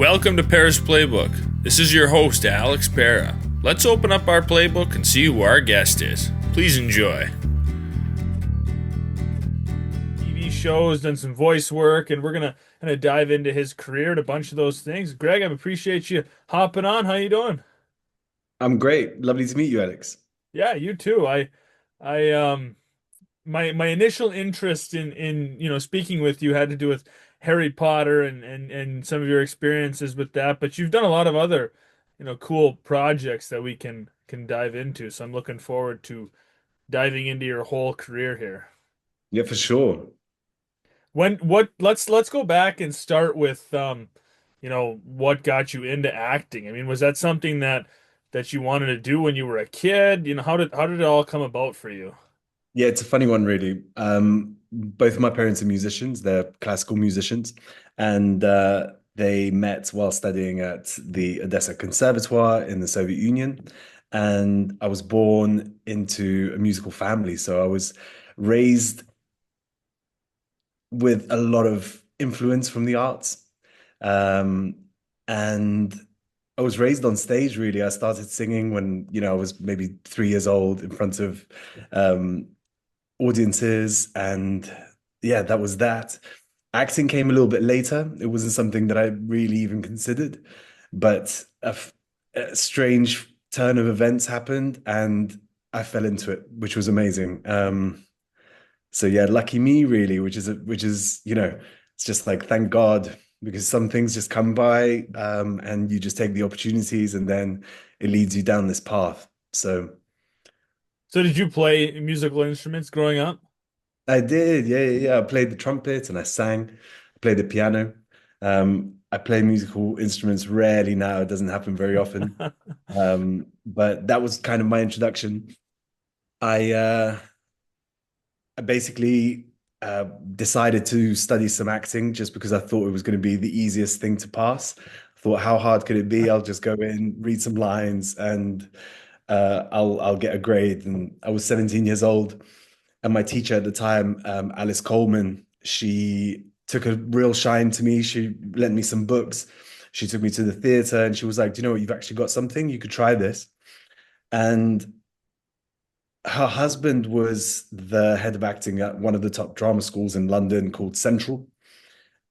Welcome to Pera's Playbook. This is your host, Alex Pera. Let's open up our playbook and see who our guest is. Please enjoy. TV shows, done some voice work, and we're gonna kind of dive into his career and a bunch of those things. Greg, I appreciate you hopping on. How you doing? I'm great. Lovely to meet you, Alex. Yeah, you too. I my initial interest in speaking with you had to do with Harry Potter and some of your experiences with that, but you've done a lot of other cool projects that we can dive into. So I'm looking forward to diving into your whole career here. Yeah, for sure. When what let's go back and start with what got you into acting. I mean, was that something that you wanted to do when you were a kid? How did it all come about for you? Yeah, it's a funny one, really. Both of my parents are musicians. They're classical musicians, and they met while studying at the Odessa Conservatoire in the Soviet Union. And I was born into a musical family, so I was raised with a lot of influence from the arts. Um, and I was raised on stage, really. I started singing when, I was maybe 3 years old in front of um, audiences. And yeah, that was that. Acting came a little bit later. It wasn't something that I really even considered, but a strange turn of events happened and I fell into it, which was amazing. So yeah, lucky me, really, which is, it's just like thank God, because some things just come by, and you just take the opportunities, and then it leads you down this path. So So did you play musical instruments growing up? I did, yeah, yeah, yeah. I played the trumpet and I sang. I played the piano. I play musical instruments rarely now. It doesn't happen very often. But that was kind of my introduction. I basically decided to study some acting just because I thought it was going to be the easiest thing to pass. I thought, how hard could it be? I'll just go in, read some lines, and I'll get a grade. And I was 17 years old, and my teacher at the time, Alice Coleman, she took a real shine to me. She lent me some books. She took me to the theater, and she was like, "Do you know what? You've actually got something. You could try this." And her husband was the head of acting at one of the top drama schools in London called Central.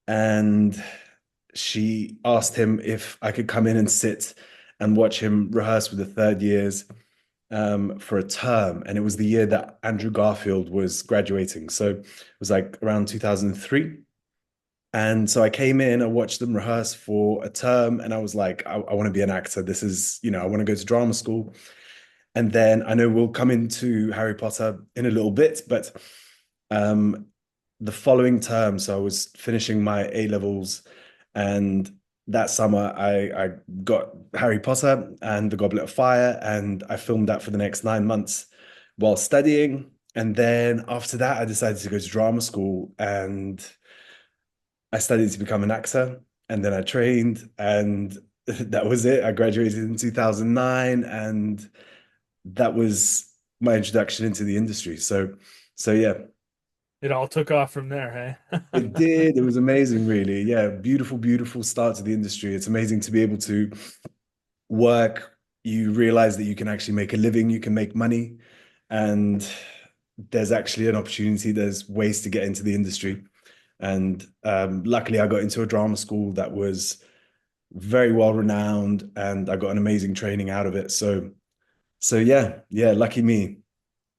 And she asked him if I could come in and sit and watch him rehearse with the third years for a term. And it was the year that Andrew Garfield was graduating. So it was like around 2003. And so I came in, I watched them rehearse for a term, and I was like, I want to be an actor. This is, I want to go to drama school. And then I know we'll come into Harry Potter in a little bit, but um, the following term, so I was finishing my A levels, and that summer I got Harry Potter and the Goblet of Fire, and I filmed that for the next 9 months while studying. And then after that, I decided to go to drama school, and I studied to become an actor, and then I trained, and that was it. I graduated in 2009, and that was my introduction into the industry. So yeah, It all took off from there, hey? it did. It was amazing, really. Yeah, beautiful, beautiful start to the industry. It's amazing to be able to work. You realize that you can actually make a living, you can make money, and there's actually an opportunity. There's ways to get into the industry. And luckily, I got into a drama school that was very well renowned, and I got an amazing training out of it. So yeah, yeah, lucky me.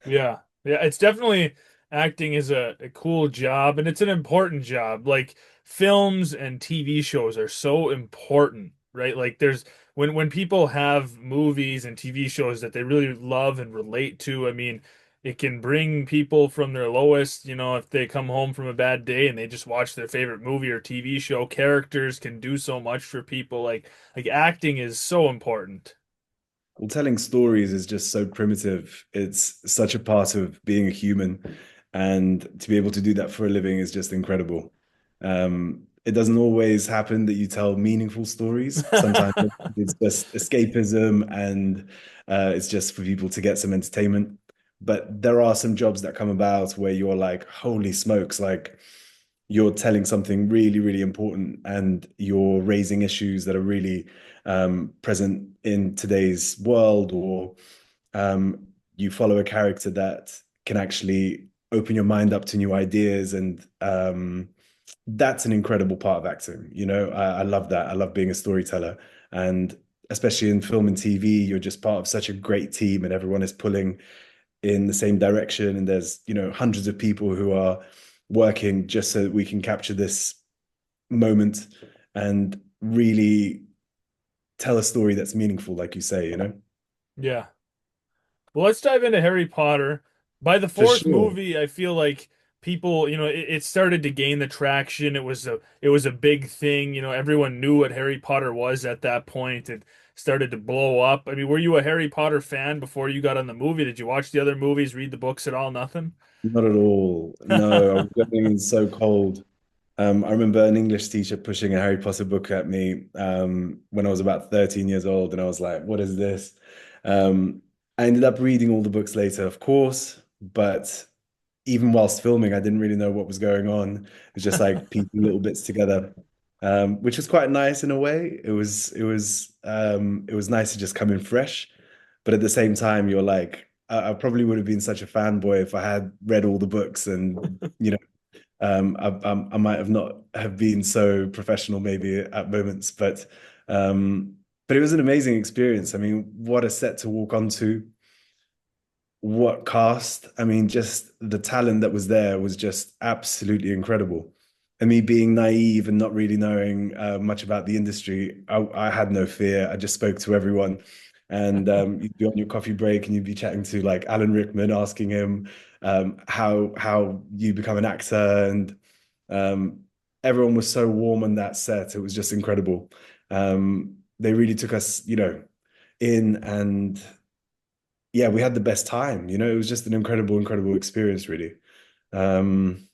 Yeah. Yeah, it's definitely acting is a cool job and it's an important job. Like films and TV shows are so important, right? Like there's when people have movies and TV shows that they really love and relate to, I mean, it can bring people from their lowest, if they come home from a bad day and they just watch their favorite movie or TV show, characters can do so much for people. Like acting is so important. Well, telling stories is just so primitive. It's such a part of being a human. And to be able to do that for a living is just incredible. It doesn't always happen that you tell meaningful stories. Sometimes it's just escapism, and it's just for people to get some entertainment. But there are some jobs that come about where you're like, holy smokes, like you're telling something really, really important, and you're raising issues that are really present in today's world, or you follow a character that can actually open your mind up to new ideas, and that's an incredible part of acting. I love that. I love being a storyteller, and especially in film and TV, you're just part of such a great team, and everyone is pulling in the same direction, and there's hundreds of people who are working just so that we can capture this moment and really tell a story that's meaningful, like you say. Yeah. Well, let's dive into Harry Potter. By the For fourth sure. movie, I feel like people, it started to gain the traction. It was a big thing. Everyone knew what Harry Potter was at that point. It started to blow up. I mean, were you a Harry Potter fan before you got on the movie? Did you watch the other movies, read the books at all? Nothing? Not at all. No, I was going in so cold. I remember an English teacher pushing a Harry Potter book at me when I was about 13 years old, and I was like, what is this? Um, I ended up reading all the books later, of course, but even whilst filming, I didn't really know what was going on. It was just like piecing little bits together, which was quite nice in a way. It was nice to just come in fresh, but at the same time, you're like, I probably would have been such a fanboy if I had read all the books, and I might have not have been so professional maybe at moments, but it was an amazing experience. I mean, what a set to walk onto, what cast. I mean, just the talent that was there was just absolutely incredible. And me being naive and not really knowing much about the industry, I had no fear. I just spoke to everyone. And you'd be on your coffee break and you'd be chatting to like Alan Rickman, asking him how you become an actor. And um, everyone was so warm on that set. It was just incredible. They really took us, in, and yeah, we had the best time. It was just an incredible, incredible experience, really. Um,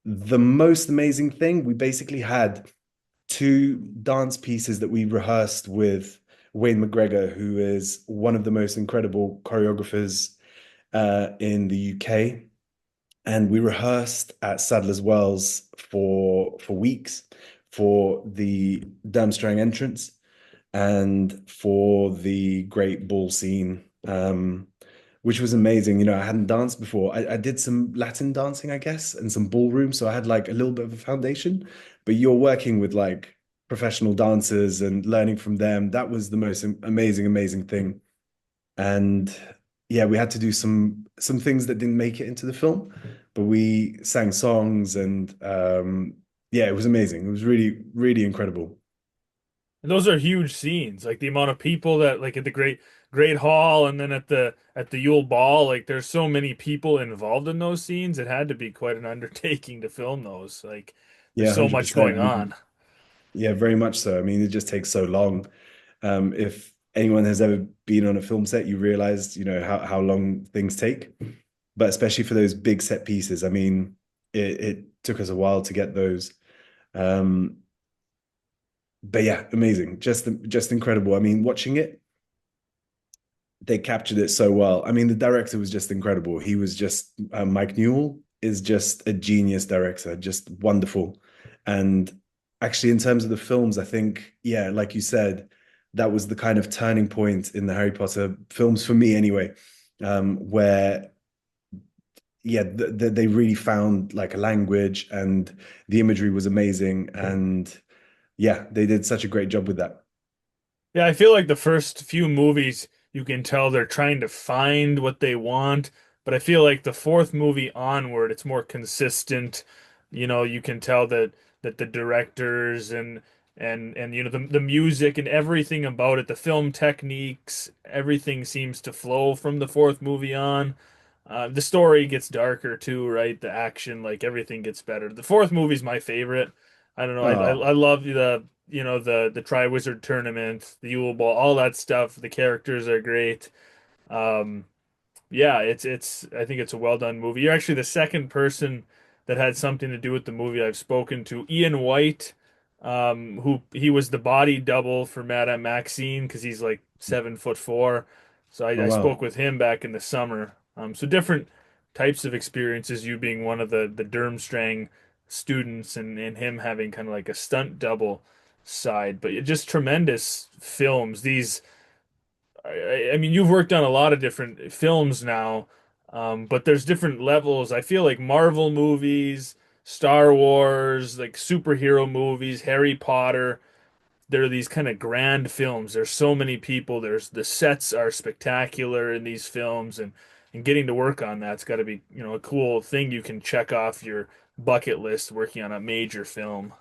the most amazing thing, we basically had two dance pieces that we rehearsed with Wayne McGregor, who is one of the most incredible choreographers in the UK. And we rehearsed at Sadler's Wells for weeks for the Durmstrang entrance and for the Great Ball scene, which was amazing. I hadn't danced before. I did some Latin dancing, I guess, and some ballroom, so I had like a little bit of a foundation. But you're working with like professional dancers and learning from them. That was the most amazing, amazing thing. And yeah, we had to do some things that didn't make it into the film, but we sang songs, and yeah, it was amazing. It was really, really incredible. And those are huge scenes, like the amount of people that like at the Great Hall and then at the Yule Ball, like there's so many people involved in those scenes. It had to be quite an undertaking to film those. Like there's Yeah, so much 100%. going I mean, on. yeah, very much so. I mean, it just takes so long. If anyone has ever been on a film set, you realize, how long things take. But especially for those big set pieces, I mean, it took us a while to get those. Um, but yeah, amazing. Just incredible. I mean, watching it, they captured it so well. I mean, the director was just incredible. He was just Mike Newell is just a genius director, just wonderful. And actually, in terms of the films, I think, yeah, like you said, that was the kind of turning point in the Harry Potter films for me, anyway, where yeah, they really found like a language, and the imagery was amazing, and yeah, they did such a great job with that. Yeah, I feel like the first few movies, you can tell they're trying to find what they want, but I feel like the fourth movie onward, it's more consistent. You can tell that the directors and the music and everything about it, the film techniques, everything seems to flow from the fourth movie on. The story gets darker too, right? The action, like everything gets better. The fourth movie's my favorite. I don't know. I Oh, love the Triwizard Tournament, the Yule Ball, all that stuff. The characters are great. Um, yeah, it's I think it's a well done movie. You're actually the second person that had something to do with the movie I've spoken to. Ian White, who he was the body double for Madame Maxine because he's like 7'4". So oh I wow. spoke with him back in the summer. So different types of experiences. You being one of the Durmstrang students and him having kind of like a stunt double side, but just tremendous films. I mean, you've worked on a lot of different films now, but there's different levels. I feel like Marvel movies, Star Wars, like superhero movies, Harry Potter. There are these kind of grand films. There's so many people. There's the sets are spectacular in these films, and getting to work on that's got to be, a cool thing you can check off your bucket list working on a major film.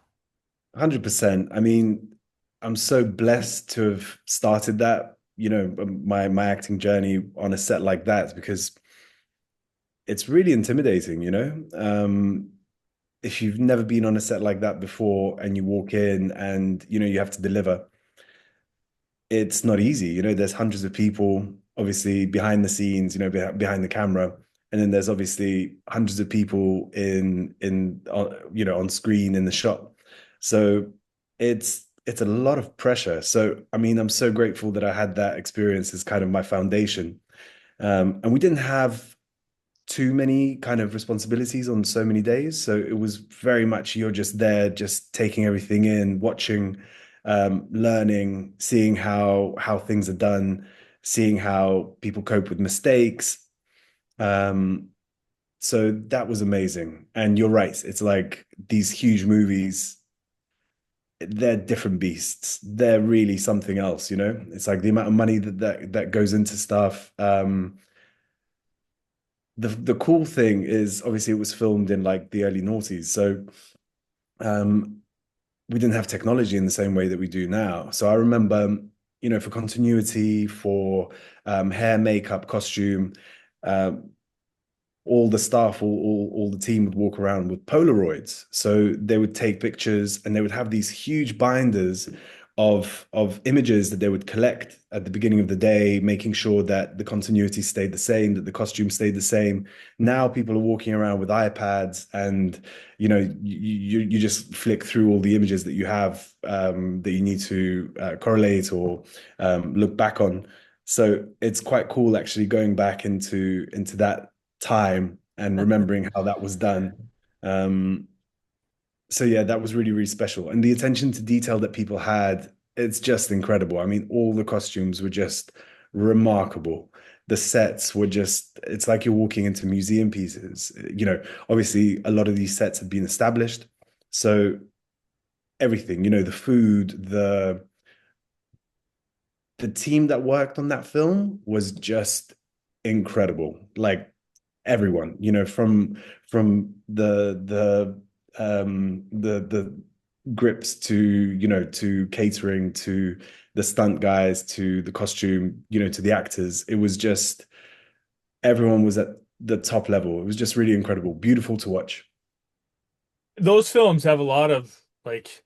100%. I mean, I'm so blessed to have started that, my acting journey on a set like that because it's really intimidating. If you've never been on a set like that before and you walk in and, you have to deliver, it's not easy. There's hundreds of people obviously behind the scenes, behind the camera. And then there's obviously hundreds of people on screen in the shot. So it's a lot of pressure. So I mean, I'm so grateful that I had that experience as kind of my foundation. And we didn't have too many kind of responsibilities on so many days. So it was very much you're just there, just taking everything in, watching, learning, seeing how things are done, seeing how people cope with mistakes. Um, so that was amazing. And you're right, it's like these huge movies, they're different beasts. They're really something else. It's like the amount of money that goes into stuff. The cool thing is obviously it was filmed in like the early noughties, so um, we didn't have technology in the same way that we do now. So I remember, for continuity, for hair, makeup, costume, um, all the staff, all the team would walk around with Polaroids. So they would take pictures and they would have these huge binders of images that they would collect at the beginning of the day, making sure that the continuity stayed the same, that the costume stayed the same. Now people are walking around with iPads and you just flick through all the images that you have that you need to correlate or look back on. So it's quite cool actually going back into that time and remembering how that was done. Um, so yeah, that was really, really special. And the attention to detail that people had, it's just incredible. I mean, all the costumes were just remarkable. The sets were just, it's like you're walking into museum pieces. Obviously a lot of these sets had been established. So everything, the food, the team that worked on that film was just incredible. Like everyone, from the grips to to catering to the stunt guys to the costume, to the actors. It was just everyone was at the top level. It was just really incredible, beautiful to watch. Those films have a lot of like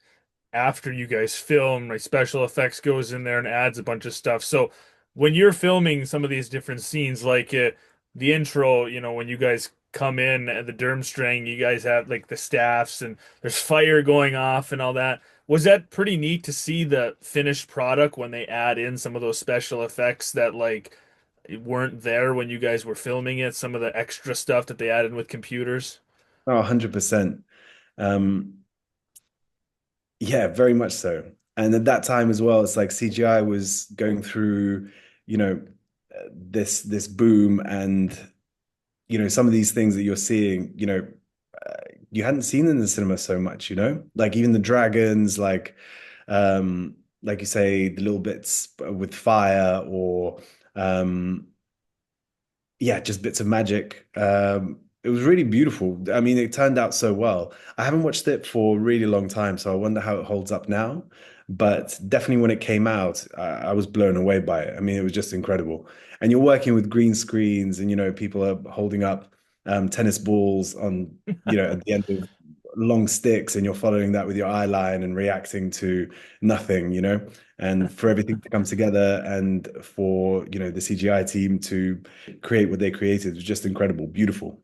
after you guys film, like special effects goes in there and adds a bunch of stuff. So when you're filming some of these different scenes, like the intro, when you guys come in at the Durmstrang, you guys have like the staffs and there's fire going off and all that. Was that pretty neat to see the finished product when they add in some of those special effects that like weren't there when you guys were filming it, some of the extra stuff that they added with computers? Oh, 100%. Um, Yeah, very much so. And at that time as well, it's like CGI was going through, this boom, and some of these things that you're seeing, uh, you hadn't seen in the cinema so much, like even the dragons, like you say, the little bits with fire or um yeah, just bits of magic. It was really beautiful. I mean, it turned out so well. I haven't watched it for a really long time, so I wonder how it holds up now. But definitely when it came out, I was blown away by it. I mean, it was just incredible. And you're working with green screens, and people are holding up tennis balls on, at the end of long sticks, and you're following that with your eye line and reacting to nothing. And for everything to come together and for, the CGI team to create what they created was just incredible, beautiful.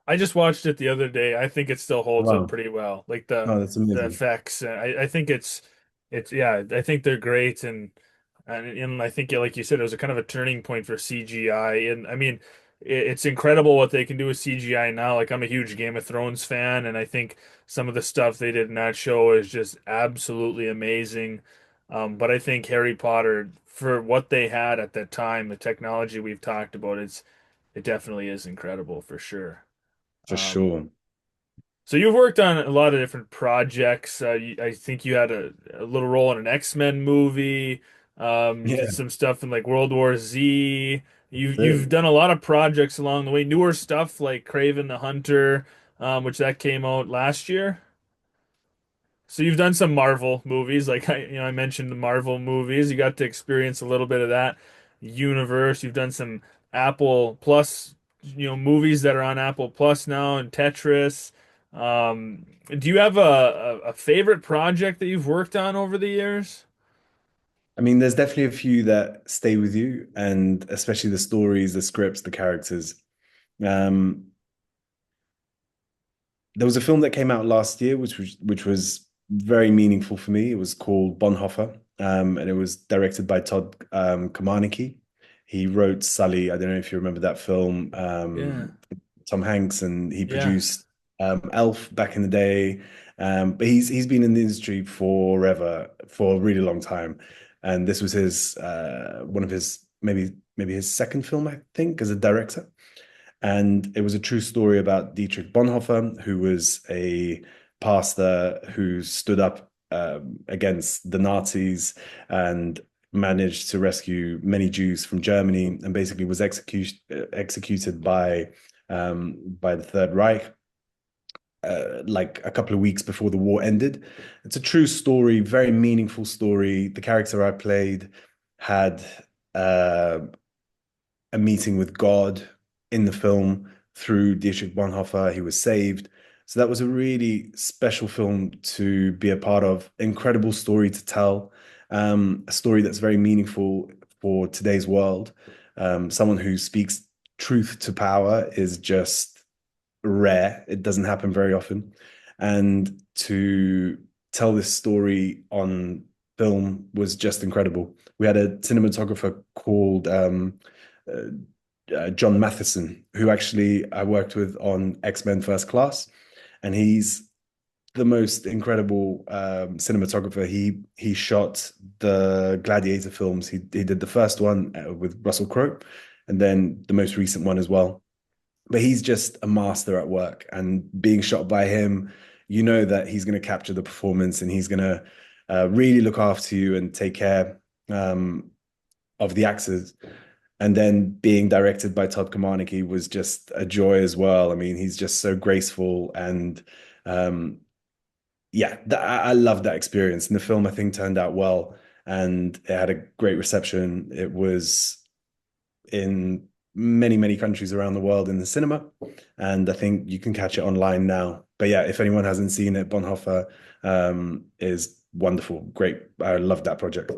I just watched it the other day. I think it still holds up Wow. pretty well. Like the Oh, that's the amazing. effects. I think it's yeah, I think they're great and I think like you said it was a kind of a turning point for CGI and I mean it's incredible what they can do with CGI now. Like I'm a huge Game of Thrones fan, and I think some of the stuff they did in that show is just absolutely amazing. But I think Harry Potter, for what they had at that time, the technology we've talked about, it definitely is incredible for sure. For Um, sure. so you've worked on a lot of different projects. I think you had a little role in an X-Men movie. You did Yeah, some stuff in like World War Z. You've that's done a lot of projects along the way. Newer stuff like Kraven the Hunter, which that came out last year. So you've done some Marvel movies, like I mentioned the Marvel movies. You got to experience a little bit of that universe. You've done some Apple Plus, movies that are on Apple Plus now, and Tetris. Do you have a favorite project that you've worked on over the years? I mean, there's definitely a few that stay with you, and especially the stories, the scripts, the characters. Um, there was a film that came out last year, which was very meaningful for me. It was called Bonhoeffer, and it was directed by Todd Komarnicki. He wrote Sully. I don't know if you remember that film. Yeah, Tom Hanks, and he yeah, produced Elf back in the day. But he's been in the industry forever, for a really long time. And this was his one of his maybe his second film, I think, as a director. And it was a true story about Dietrich Bonhoeffer, who was a pastor who stood up against the Nazis and managed to rescue many Jews from Germany, and basically was executed by the Third Reich like a couple of weeks before the war ended. It's a true story, very meaningful story. The character I played had uh, a meeting with God in the film through Dietrich Bonhoeffer. He was saved. So that was a really special film to be a part of. Incredible story to tell. A story that's very meaningful for today's world. Someone who speaks truth to power is just rare. It doesn't happen very often. And to tell this story on film was just incredible. We had a cinematographer called John Matheson, who actually I worked with on X-Men First Class, and he's the most incredible cinematographer. He shot the Gladiator films. He did the first one with Russell Crowe, and then the most recent one as well. But he's just a master at work, and being shot by him, you know that he's going to capture the performance, and he's going to really look after you and take care of the actors. And then being directed by Todd Komarnicki was just a joy as well. I mean, he's just so graceful, and um, yeah, I love that experience. And the film, I think, turned out well, and it had a great reception. It was in many countries around the world in the cinema, and I think you can catch it online now. But yeah, if anyone hasn't seen it, Bonhoeffer is wonderful, great. I love that project.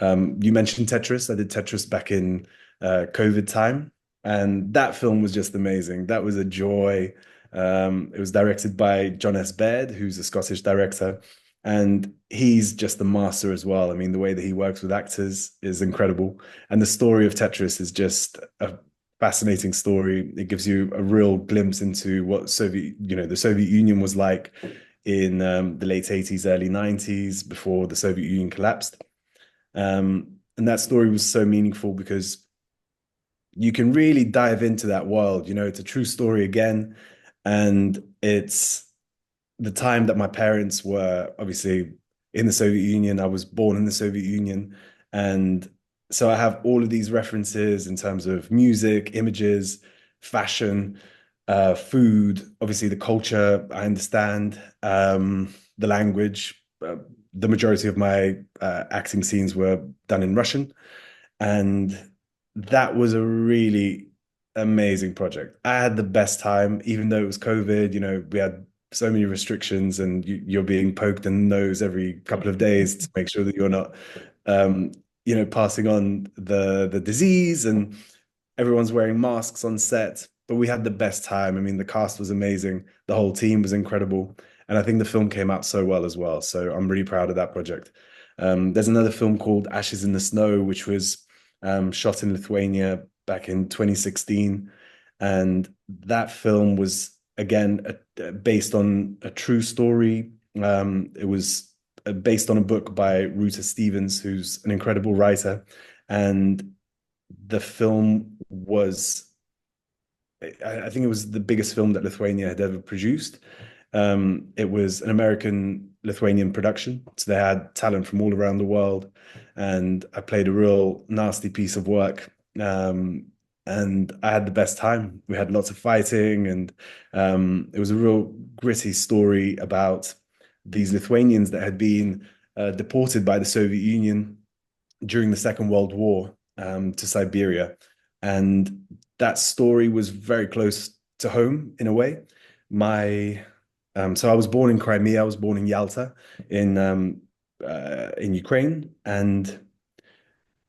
You mentioned Tetris. I did Tetris back in COVID time, and that film was just amazing. That was a joy. It was directed by John S. Baird, who's a Scottish director, and he's just the master as well. I mean, the way that he works with actors is incredible. And the story of Tetris is just a fascinating story. It gives you a real glimpse into what the Soviet Union was like in the late 80s, early 90s, before the Soviet Union collapsed. And that story was so meaningful because you can really dive into that world. It's a true story again. And it's the time that my parents were obviously in the Soviet Union. I was born in the Soviet Union. And so I have all of these references in terms of music, images, fashion, food, obviously the culture, I understand, the language. The majority of my acting scenes were done in Russian. And that was a really amazing project. I had the best time, even though it was COVID. We had so many restrictions, and you're being poked in the nose every couple of days to make sure that you're not, um, passing on the disease, and everyone's wearing masks on set. But we had the best time. I mean, the cast was amazing. The whole team was incredible. And I think the film came out so well as well. So I'm really proud of that project. There's another film called Ashes in the Snow, which was shot in Lithuania back in 2016. And that film was again based on a true story. It was based on a book by Ruta Stevens, who's an incredible writer, and the film was, I think it was the biggest film that Lithuania had ever produced. It was an American Lithuanian production, so they had talent from all around the world, and I played a real nasty piece of work. And I had the best time. We had lots of fighting, and it was a real gritty story about these Lithuanians that had been deported by the Soviet Union during the Second World War to Siberia. And that story was very close to home in a way. My so I was born in Crimea. I was born in Yalta in Ukraine, and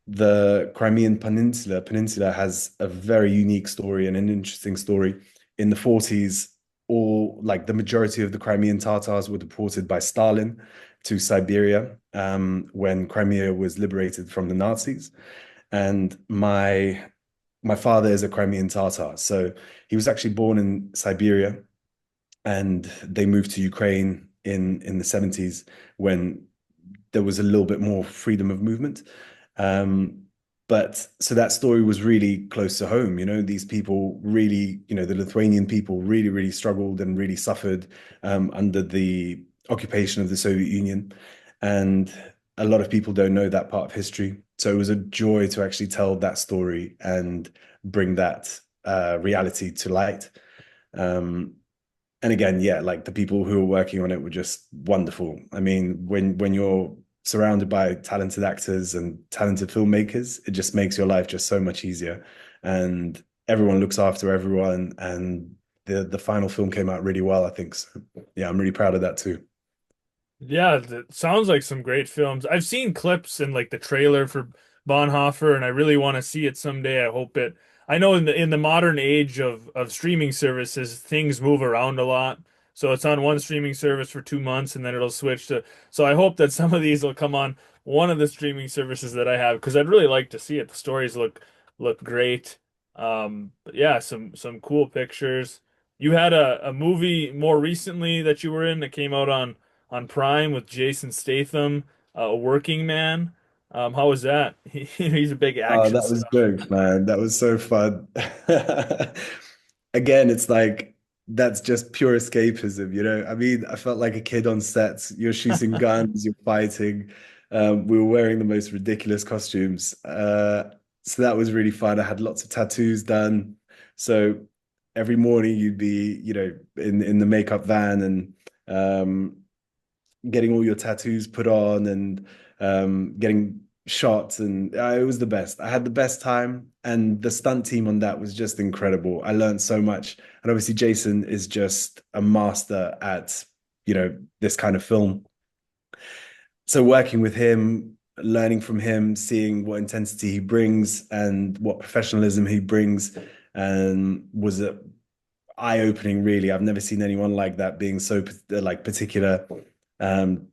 the Crimean Peninsula has a very unique story and an interesting story. In the 40s, all like the majority of the Crimean Tatars were deported by Stalin to Siberia when Crimea was liberated from the Nazis. And my father is a Crimean Tatar, so he was actually born in Siberia, and they moved to Ukraine in the 70s when there was a little bit more freedom of movement. Um, but so that story was really close to home. You know, these people really, the Lithuanian people really, really struggled and really suffered under the occupation of the Soviet Union. And a lot of people don't know that part of history. So it was a joy to actually tell that story and bring that reality to light. Um, and again, yeah, like the people who were working on it were just wonderful. I mean, when you're surrounded by talented actors and talented filmmakers, it just makes your life just so much easier. And everyone looks after everyone. And the final film came out really well, I think. So yeah, I'm really proud of that too. Yeah, that sounds like some great films. I've seen clips and like the trailer for Bonhoeffer, and I really want to see it someday. I hope it. I know in the modern age of streaming services, things move around a lot. So it's on one streaming service for 2 months, and then it'll switch to. So I hope that some of these will come on one of the streaming services that I have because I'd really like to see it. The stories look great. But yeah, some cool pictures. You had a movie more recently that you were in that came out on Prime with Jason Statham, a working man. How was that? He's a big Oh, action that was star. jokes, man. That was so fun. Again, it's like that's just pure escapism, you know? I mean, I felt like a kid on sets. You're shooting guns, you're fighting. We were wearing the most ridiculous costumes. So that was really fun. I had lots of tattoos done. So every morning you'd be, in the makeup van and getting all your tattoos put on and getting shots, and it was the best. I had the best time, and the stunt team on that was just incredible. I learned so much, and obviously Jason is just a master at this kind of film. So working with him, learning from him, seeing what intensity he brings and what professionalism he brings, was a eye-opening, really. I've never seen anyone like that being so like particular, um,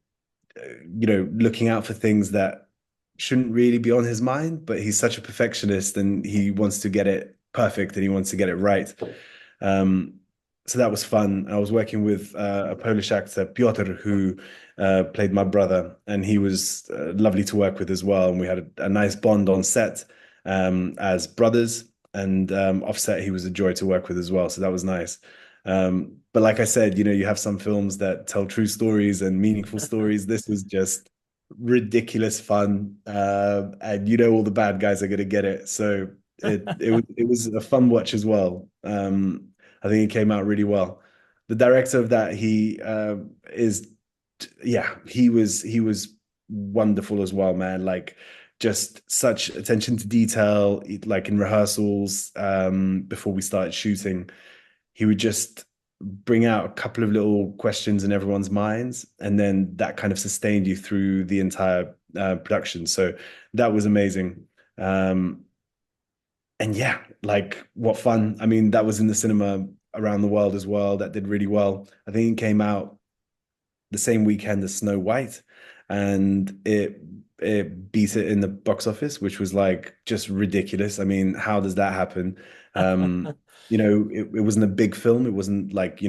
looking out for things that shouldn't really be on his mind, but he's such a perfectionist and he wants to get it perfect and he wants to get it right. Um, so that was fun. I was working with a Polish actor, Piotr, who played my brother, and he was lovely to work with as well. And we had a nice bond on set as brothers, and offset, he was a joy to work with as well. So that was nice. But like I said, you have some films that tell true stories and meaningful stories. This was just ridiculous fun, and all the bad guys are gonna get it. So it was a fun watch as well. I think it came out really well. The director of that, he is, yeah, he was wonderful as well, man. Like just such attention to detail, like in rehearsals, before we started shooting, he would just bring out a couple of little questions in everyone's minds, and then that kind of sustained you through the entire production. So that was amazing. And yeah, like what fun. I mean, that was in the cinema around the world as well. That did really well. I think it came out the same weekend as Snow White. and it beat it in the box office, which was like just ridiculous. I mean, how does that happen? It wasn't a big film. It wasn't like,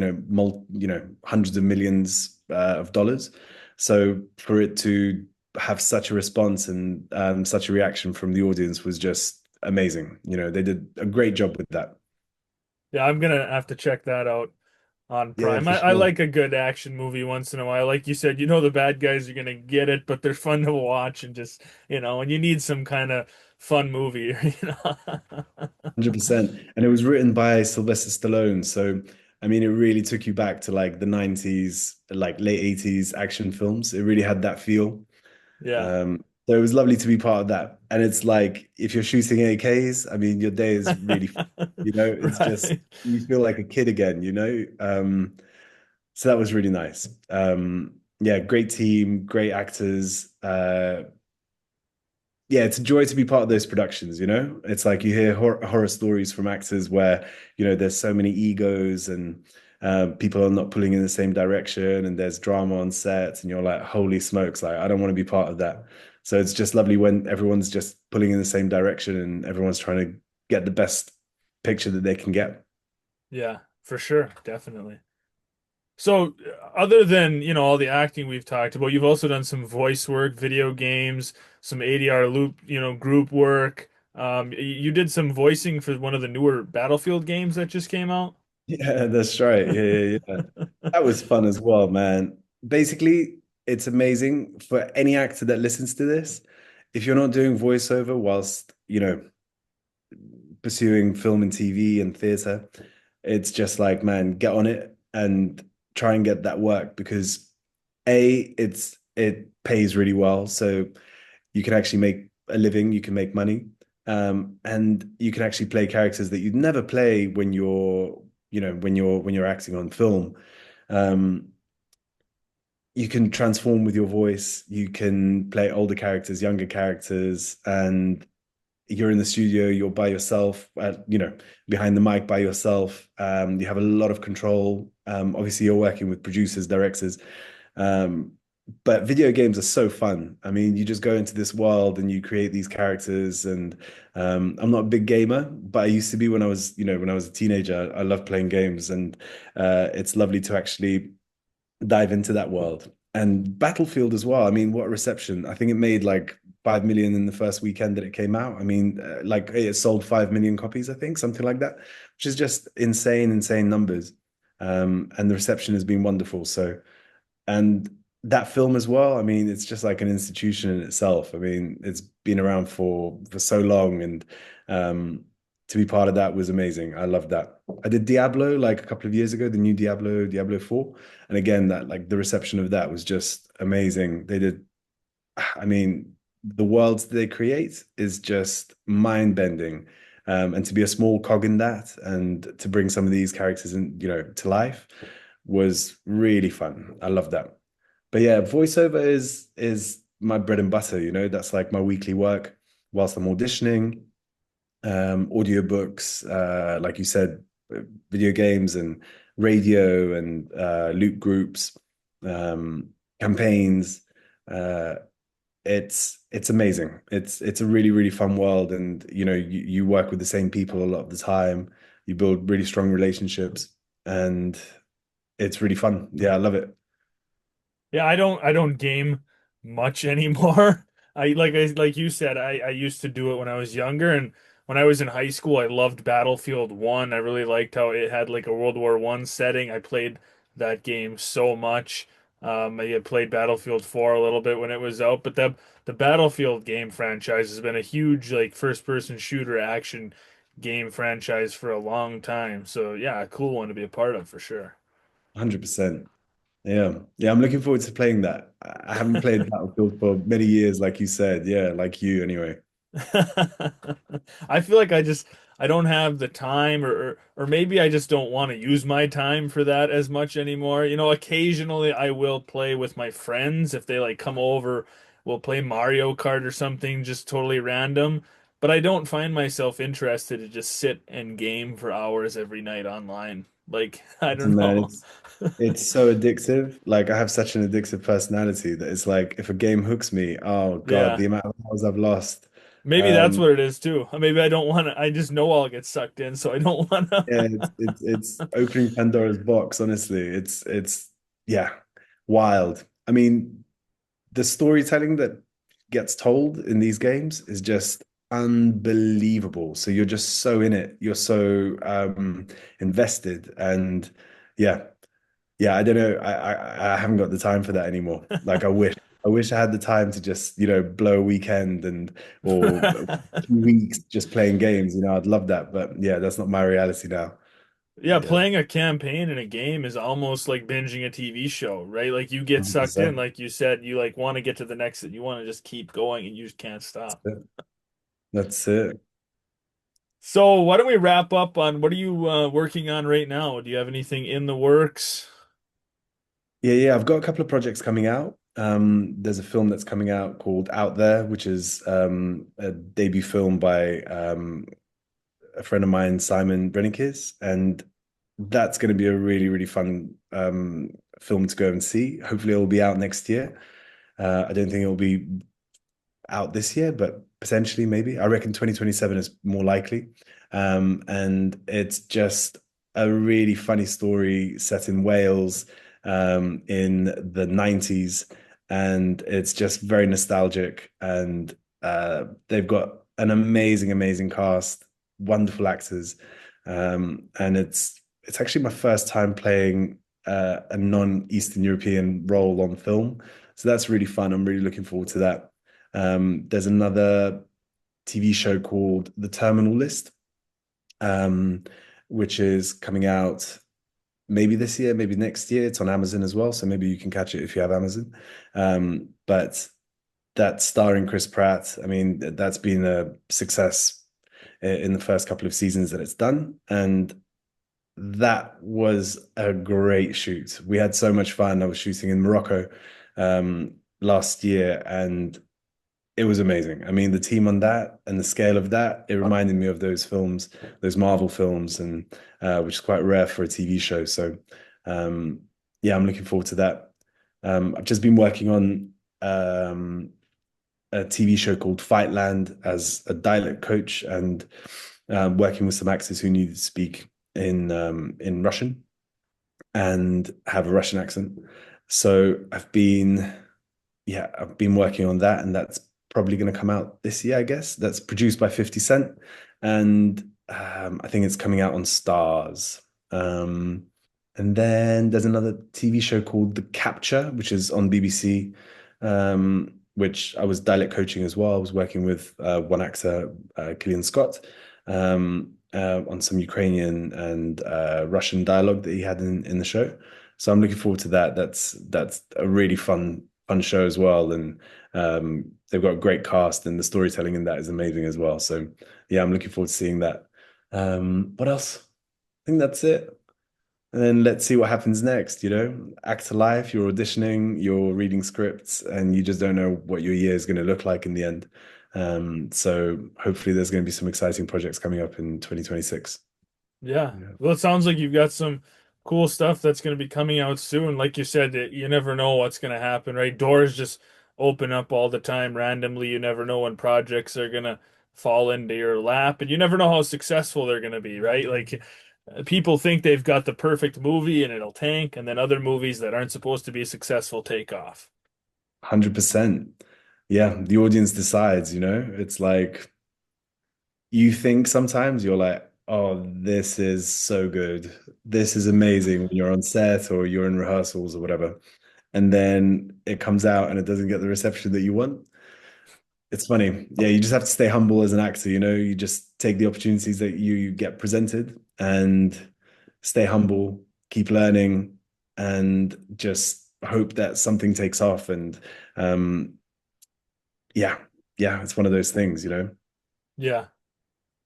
hundreds of millions of dollars. So for it to have such a response and such a reaction from the audience was just amazing. They did a great job with that. Yeah, I'm gonna have to check that out on Yeah, Prime. for I sure. like a good action movie once in a while. Like you said, the bad guys are gonna get it, but they're fun to watch and just, and you need some kind of fun movie, 100%. And it was written by Sylvester Stallone. So, I mean, it really took you back to like the 90s, like late 80s action films. It really had that feel. Yeah. So it was lovely to be part of that. And it's like if you're shooting AKs, I mean, your day is really fun. It's just Right. you feel like a kid again, so that was really nice. Yeah, great team, great actors. Yeah, it's a joy to be part of those productions. It's like you hear horror stories from actors where, there's so many egos and people are not pulling in the same direction and there's drama on set and you're like, holy smokes, like I don't want to be part of that. So it's just lovely when everyone's just pulling in the same direction and everyone's trying to get the best picture that they can get. Yeah, for sure, definitely. So, other than, all the acting we've talked about, you've also done some voice work, video games, some ADR loop, group work. You did some voicing for one of the newer Battlefield games that just came out. Yeah, that's right. Yeah, yeah, yeah. That was fun as well, man. Basically, it's amazing for any actor that listens to this. If you're not doing voiceover whilst, pursuing film and TV and theater, it's just like, man, get on it and try and get that work because it pays really well. So you can actually make a living, you can make money. And you can actually play characters that you'd never play when you're acting on film. Um, you can transform with your voice. You can play older characters, younger characters, and you're in the studio, you're by yourself, behind the mic by yourself. You have a lot of control. Obviously, you're working with producers, directors. Um, but video games are so fun. I mean, you just go into this world and you create these characters. And I'm not a big gamer, but I used to be when I was a teenager. I love playing games, and it's lovely to actually dive into that world. And Battlefield as well. I mean, what a reception. I think it made like 5 million in the first weekend that it came out. I mean, like it sold 5 million copies, I think, something like that, which is just insane, insane numbers. And the reception has been wonderful. So, and that film as well, I mean, it's just like an institution in itself. I mean, it's been around for so long, and um, to be part of that was amazing. I loved that. I did Diablo like a couple of years ago, the new Diablo 4. And again, that like the reception of that was just amazing. I mean, the worlds they create is just mind-bending. And to be a small cog in that and to bring some of these characters to life was really fun. I love that. But yeah, voiceover is my bread and butter. That's like my weekly work whilst I'm auditioning, audiobooks, like you said, video games and radio and loop groups, campaigns. Uh, it's amazing. It's a really, really fun world, and you work with the same people a lot of the time. You build really strong relationships, and it's really fun. Yeah, I love it. Yeah, I don't game much anymore. Like you said, I used to do it when I was younger, and when I was in high school, I loved Battlefield 1. I really liked how it had like a World War One setting. I played that game so much. I had played Battlefield 4 a little bit when it was out, but the Battlefield game franchise has been a huge like first person shooter action game franchise for a long time. So yeah, a cool one to be a part of for sure. 100%. Yeah. Yeah, I'm looking forward to playing that. I haven't played Battlefield for many years, like you said. Yeah, like you anyway. I feel like I don't have the time or maybe I just don't want to use my time for that as much anymore. Occasionally I will play with my friends if they like come over, we'll play Mario Kart or something just totally random, but I don't find myself interested to just sit and game for hours every night online. Like, I don't Man, know. it's so addictive. Like I have such an addictive personality that it's like if a game hooks me, oh God, Yeah. the amount of hours I've lost. Maybe that's Um, what it is too. Maybe I don't want to, I just know I'll get sucked in, so I don't want yeah, to. it's opening Pandora's box, honestly. It's yeah, wild. I mean, the storytelling that gets told in these games is just unbelievable. So you're just so in it. You're so invested and yeah. Yeah, I don't know. I haven't got the time for that anymore. Like I wish I had the time to just, blow a weekend and or 2 weeks just playing games. I'd love that. But yeah, that's not my reality now. Yeah, Yeah, playing a campaign in a game is almost like binging a TV show, right? Like you get sucked in, 100%. like you said, you like want to get to the next, you want to just keep going and you just can't stop. That's it. That's it. So why don't we wrap up on what are you working on right now? Do you have anything in the works? Yeah. I've got a couple of projects coming out. There's a film that's coming out called Out There, which is a debut film by a friend of mine, Simon Brenninkis, and that's going to be a really, really fun film to go and see. Hopefully, it'll be out next year. I don't think it'll be out this year, but potentially, maybe. I reckon 2027 is more likely. And it's just a really funny story set in Wales in the 90s. And it's just very nostalgic. And they've got an amazing, amazing cast, wonderful actors. And it's actually my first time playing a non-Eastern European role on film. So that's really fun. I'm really looking forward to that. There's another TV show called The Terminal List, um, which is coming out maybe this year, maybe next year. It's on Amazon as well, so maybe you can catch it if you have Amazon. But that's starring Chris Pratt. I mean, that's been a success in the first couple of seasons that it's done, and that was a great shoot. We had so much fun. I was shooting in Morocco last year, and it was amazing. I mean, the team on that and the scale of that, it reminded me of those films, those Marvel films, and which is quite rare for a TV show. So, um, yeah, I'm looking forward to that. I've just been working on a TV show called Fightland as a dialect coach and working with some actors who need to speak in Russian and have a Russian accent. So I've been working on that, and that's probably going to come out this year, I guess. That's produced by 50 Cent, and I think it's coming out on Stars. Um, and then there's another TV show called The Capture, which is on BBC, which I was dialect coaching as well. I was working with one actor, Killian Scott, on some Ukrainian and Russian dialogue that he had in the show. So I'm looking forward to that. That's a really fun show as well, and they've got a great cast, and the storytelling in that is amazing as well. So yeah, I'm looking forward to seeing that. What else? I think that's it. And then let's see what happens next. Act to life. You're auditioning, you're reading scripts, and you just don't know what your year is going to look like in the end. So hopefully, there's going to be some exciting projects coming up in 2026. Yeah. Yeah. Well, it sounds like you've got some cool stuff that's going to be coming out soon. Like you said, you never know what's going to happen, right? Doors just open up all the time randomly. You never know when projects are going to fall into your lap, and you never know how successful they're going to be, right? Like people think they've got the perfect movie and it'll tank, and then other movies that aren't supposed to be successful take off. 100%. Yeah, the audience decides. It's like you think sometimes you're like, oh, this is so good. This is amazing when you're on set or you're in rehearsals or whatever. And then it comes out and it doesn't get the reception that you want. It's funny. Yeah, you just have to stay humble as an actor. You just take the opportunities that you get presented and stay humble, keep learning, and just hope that something takes off. And yeah, yeah, it's one of those things. Yeah.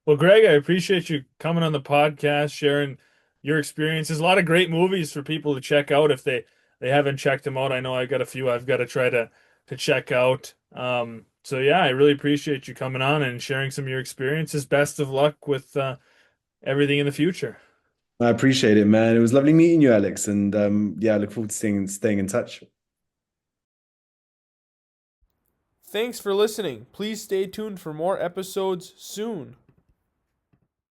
Well, Greg, I appreciate you coming on the podcast, sharing your experiences. A lot of great movies for people to check out if they haven't checked them out. I know I got a few I've got to try to check out. So yeah, I really appreciate you coming on and sharing some of your experiences. Best of luck with everything in the future. I appreciate it, man. It was lovely meeting you, Alex. And yeah, I look forward to staying in touch. Thanks for listening. Please stay tuned for more episodes soon.